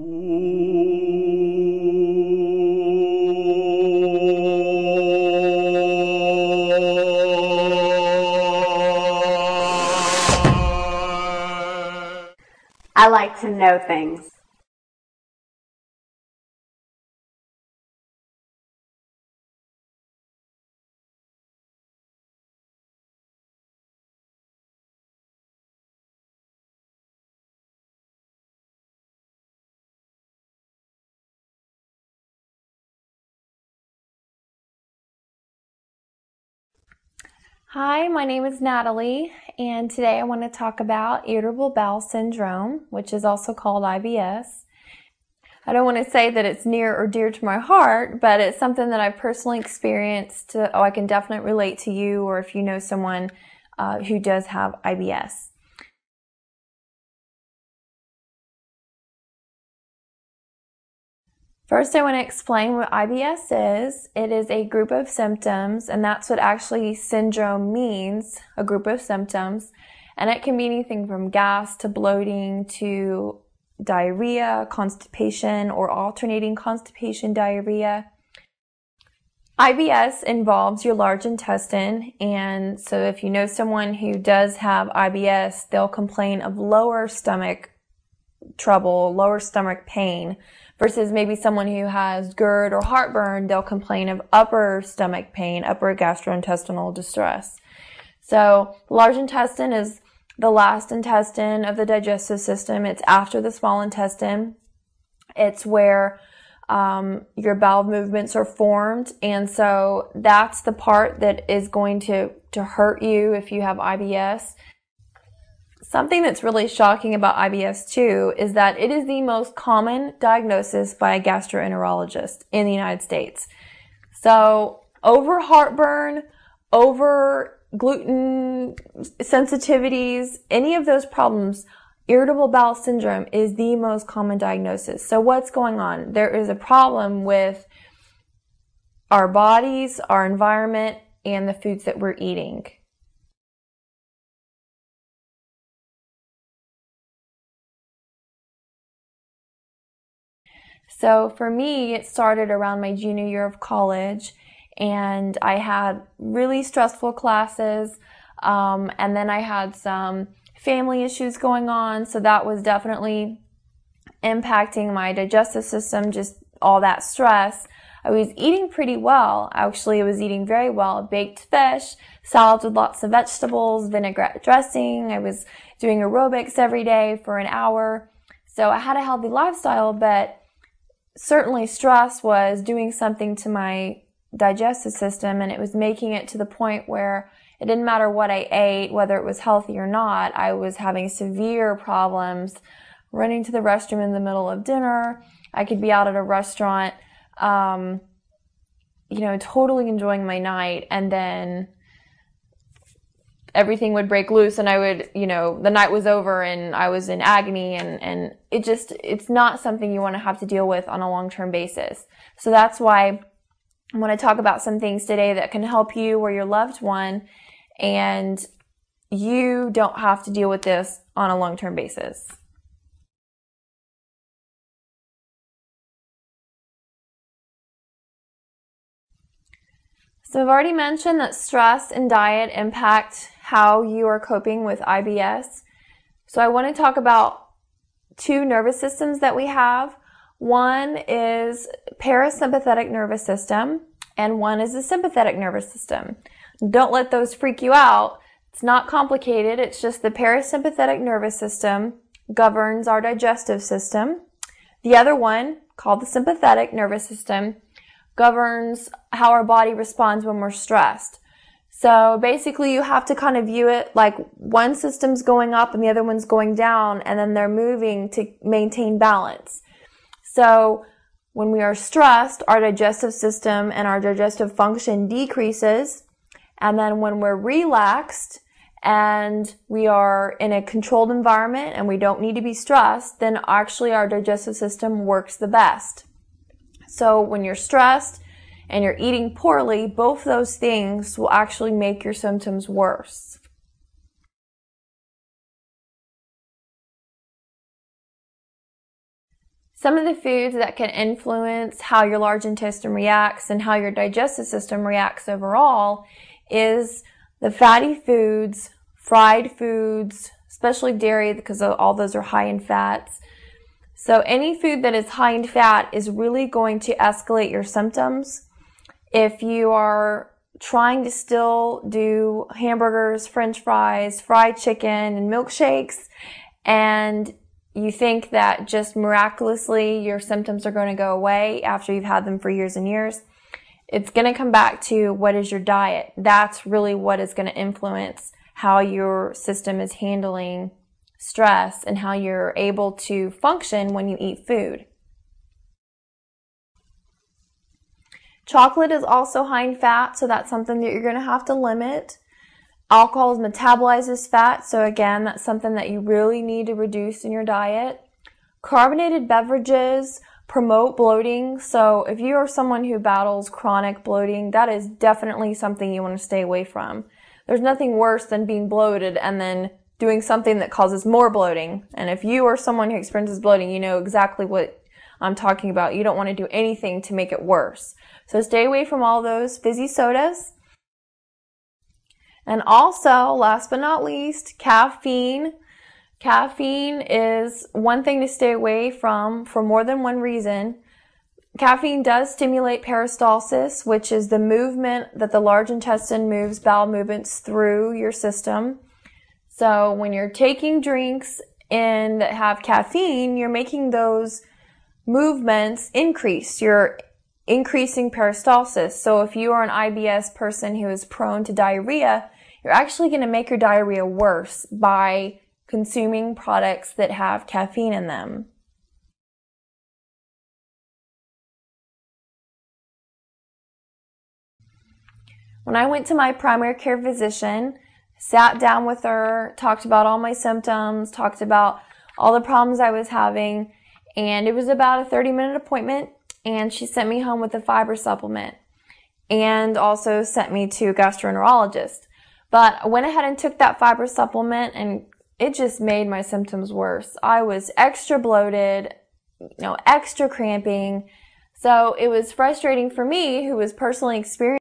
I like to know things. Hi, my name is Natalie, and today I want to talk about irritable bowel syndrome, which is also called IBS. I don't want to say that it's near or dear to my heart, but it's something that I've personally experienced. I can definitely relate to you, or if you know someone who does have IBS. First, I want to explain what IBS is. It is a group of symptoms, and that's what actually syndrome means, a group of symptoms. And it can be anything from gas to bloating to diarrhea, constipation, or alternating constipation diarrhea. IBS involves your large intestine, and so if you know someone who does have IBS, they'll complain of lower stomach trouble, lower stomach pain, versus maybe someone who has GERD or heartburn, they'll complain of upper stomach pain, upper gastrointestinal distress. So large intestine is the last intestine of the digestive system. It's after the small intestine. It's where your bowel movements are formed, and so that's the part that is going to hurt you if you have IBS. Something that's really shocking about IBS too is that it is the most common diagnosis by a gastroenterologist in the United States. So over heartburn, over gluten sensitivities, any of those problems, irritable bowel syndrome is the most common diagnosis. So what's going on? There is a problem with our bodies, our environment, and the foods that we're eating. So for me, it started around my junior year of college, and I had really stressful classes, and then I had some family issues going on, so that was definitely impacting my digestive system, just all that stress. I was eating pretty well. Actually, I was eating very well. Baked fish, salads with lots of vegetables, vinaigrette dressing. I was doing aerobics every day for an hour. So I had a healthy lifestyle, but certainly stress was doing something to my digestive system, and it was making it to the point where it didn't matter what I ate, whether it was healthy or not. I was having severe problems running to the restroom in the middle of dinner. I could be out at a restaurant, totally enjoying my night, and then everything would break loose, and I would, the night was over and I was in agony, and it's not something you want to have to deal with on a long-term basis. So that's why I want to talk about some things today that can help you or your loved one, and you don't have to deal with this on a long-term basis. So I've already mentioned that stress and diet impact how you are coping with IBS. So I want to talk about two nervous systems that we have. One is parasympathetic nervous system, and one is the sympathetic nervous system. Don't let those freak you out. It's not complicated. It's just the parasympathetic nervous system governs our digestive system. The other one, called the sympathetic nervous system, governs how our body responds when we're stressed. So basically you have to kind of view it like one system's going up and the other one's going down, and then they're moving to maintain balance. So when we are stressed, our digestive system and our digestive function decreases. And then when we're relaxed and we are in a controlled environment and we don't need to be stressed, then actually our digestive system works the best. So when you're stressed and you're eating poorly, both those things will actually make your symptoms worse. Some of the foods that can influence how your large intestine reacts and how your digestive system reacts overall is the fatty foods, fried foods, especially dairy, because all those are high in fats. So any food that is high in fat is really going to escalate your symptoms. If you are trying to still do hamburgers, french fries, fried chicken, and milkshakes, and you think that just miraculously your symptoms are going to go away after you've had them for years and years, it's going to come back to what is your diet. That's really what is going to influence how your system is handling stress and how you're able to function when you eat food. Chocolate is also high in fat, so that's something that you're going to have to limit. Alcohol is metabolized as fat, so again, that's something that you really need to reduce in your diet. Carbonated beverages promote bloating, so if you are someone who battles chronic bloating, that is definitely something you want to stay away from. There's nothing worse than being bloated and then doing something that causes more bloating. And if you are someone who experiences bloating, you know exactly what I'm talking about. You don't want to do anything to make it worse. So stay away from all those fizzy sodas. And also, last but not least, caffeine. Caffeine is one thing to stay away from for more than one reason. Caffeine does stimulate peristalsis, which is the movement that the large intestine moves bowel movements through your system. So when you're taking drinks and that have caffeine, you're making those movements increase. You're increasing peristalsis. So if you are an IBS person who is prone to diarrhea, you're actually going to make your diarrhea worse by consuming products that have caffeine in them. When I went to my primary care physician, sat down with her, talked about all my symptoms, talked about all the problems I was having, and it was about a 30-minute appointment, and she sent me home with a fiber supplement and also sent me to a gastroenterologist. But I went ahead and took that fiber supplement, and it just made my symptoms worse. I was extra bloated, extra cramping. So it was frustrating for me, who was personally experiencing